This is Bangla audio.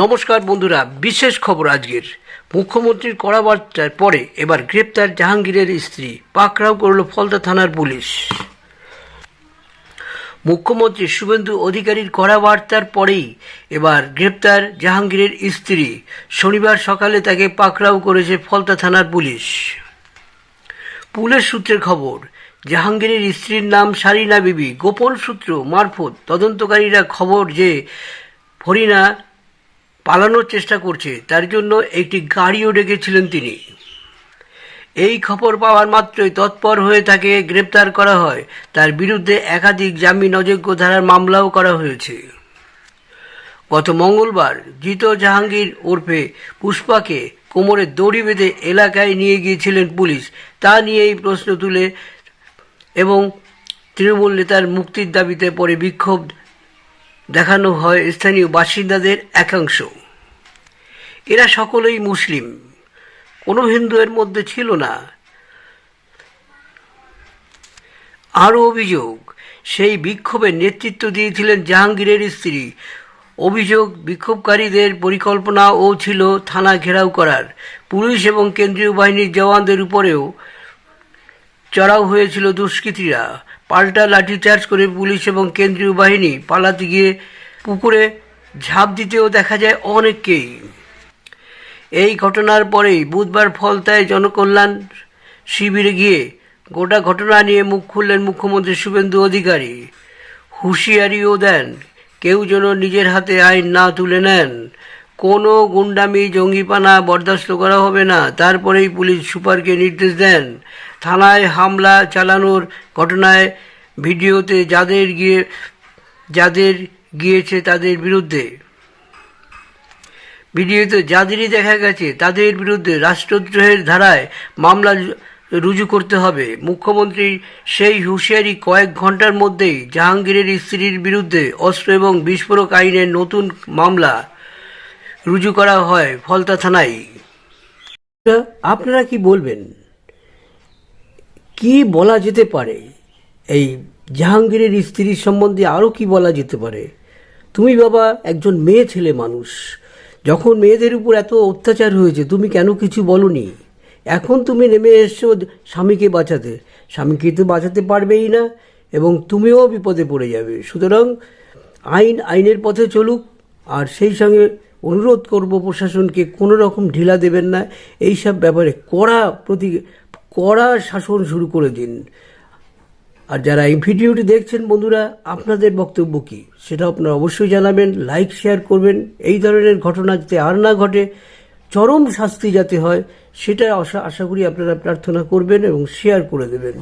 নমস্কার বন্ধুরা, বিশেষ খবর আজকের। মুখ্যমন্ত্রীর কড়া বার্তার পরে এবার গ্রেপ্তার জাহাঙ্গীরের স্ত্রী, পাকড়াও করল ফলতা থানার পুলিশ। মুখ্যমন্ত্রী শুভেন্দু অধিকারীর কড়া বার্তার পরেই এবার গ্রেপ্তার জাহাঙ্গীরের স্ত্রী। শনিবার সকালে তাকে পাকড়াও করেছে ফলতা থানার পুলিশ। পুলিশ সূত্রের খবর, জাহাঙ্গীরের স্ত্রীর নাম সারিনা বিবি। গোপন সূত্র মারফত তদন্তকারীরা খবর যে ফরিনা পালানোর চেষ্টা করছে, তার জন্য একটি গাড়িও ডেকেছিলেন তিনি। এই খবর পাওয়ার মাত্রই তৎপর হয়ে তাকে গ্রেপ্তার করা হয়। তার বিরুদ্ধে একাধিক জামিন অযোগ্য ধারার মামলাও করা হয়েছে। গত মঙ্গলবার ধৃত জাহাঙ্গীর ওরফে পুষ্পাকে কোমরে দড়ি বেঁধে এলাকায় নিয়ে গিয়েছিলেন পুলিশ। তা নিয়েই প্রশ্ন তুলে এবং তৃণমূল নেতার মুক্তির দাবিতে পরে বিক্ষোভ দেখানো হয় স্থানীয় বাসিন্দাদের একাংশ। এরা সকলেই মুসলিম, কোনো হিন্দু এর মধ্যে ছিল না। আরও অভিযোগ, সেই বিক্ষোভের নেতৃত্ব দিয়েছিলেন জাহাঙ্গীরের স্ত্রী। অভিযোগ, বিক্ষোভকারীদের পরিকল্পনাও ছিল থানা ঘেরাও করার। পুলিশ এবং কেন্দ্রীয় বাহিনীর জওয়ানদের উপরেও চড়াও হয়েছিল দুষ্কৃতীরা। পাল্টা লাঠিচার্জ করে পুলিশ এবং কেন্দ্রীয় বাহিনী পালাতে গিয়ে পুকুরে ঝাঁপ দিতেও দেখা যায় অনেককেই। এই ঘটনার পরেই বুধবার ফলতায় জনকল্যাণ শিবিরে গিয়ে গোটা ঘটনা নিয়ে মুখ খুললেন মুখ্যমন্ত্রী শুভেন্দু অধিকারী। হুঁশিয়ারিও দেন, কেউ যেন নিজের হাতে আইন না তুলে নেন। কোনো গুন্ডামি জঙ্গিপানা বরদাস্ত করা হবে না। তারপরেই পুলিশ সুপারকে নির্দেশ দেন থানায় হামলা চালানোর ঘটনায় ভিডিওতে যাদের গিয়েছে তাদের বিরুদ্ধে যাদেরই দেখা গেছে তাদের বিরুদ্ধে রাষ্ট্রদ্রোহের ধারায় মামলা রুজু করতে হবে। মুখ্যমন্ত্রীর সেই হুঁশিয়ারি কয়েক ঘন্টার মধ্যেই জাহাঙ্গীরের স্ত্রীর বিরুদ্ধে অস্ত্র এবং বিস্ফোরক আইনের নতুন মামলা রুজু করা হয় ফলতা থানায়। আপনারা কি বলবেন? কি বলা যেতে পারে এই জাহাঙ্গীরের স্ত্রীর সম্বন্ধে? আরও কি বলা যেতে পারে? তুমি বাবা একজন মেয়ে ছেলে মানুষ, যখন মেয়েদের উপর এত অত্যাচার হয়েছে তুমি কেন কিছু বলনি? এখন তুমি নেমে এসছো স্বামীকে বাঁচাতে। স্বামীকে তো বাঁচাতে পারবেই না এবং তুমিও বিপদে পড়ে যাবে। সুতরাং আইনের পথে চলুক। আর সেই সঙ্গে অনুরোধ করব প্রশাসনকে কোনো রকম ঢিলা দেবেন না। এইসব ব্যাপারে কড়া শাসন শুরু করে দিন। আর যারা এই ভিডিওটি দেখছেন বন্ধুরা, আপনাদের বক্তব্য কী সেটা আপনারা অবশ্যই জানাবেন, লাইক শেয়ার করবেন। এই ধরনের ঘটনা যাতে আর না ঘটে, চরম শাস্তি যাতে হয় সেটা আশা করি আপনারা প্রার্থনা করবেন এবং শেয়ার করে দেবেন।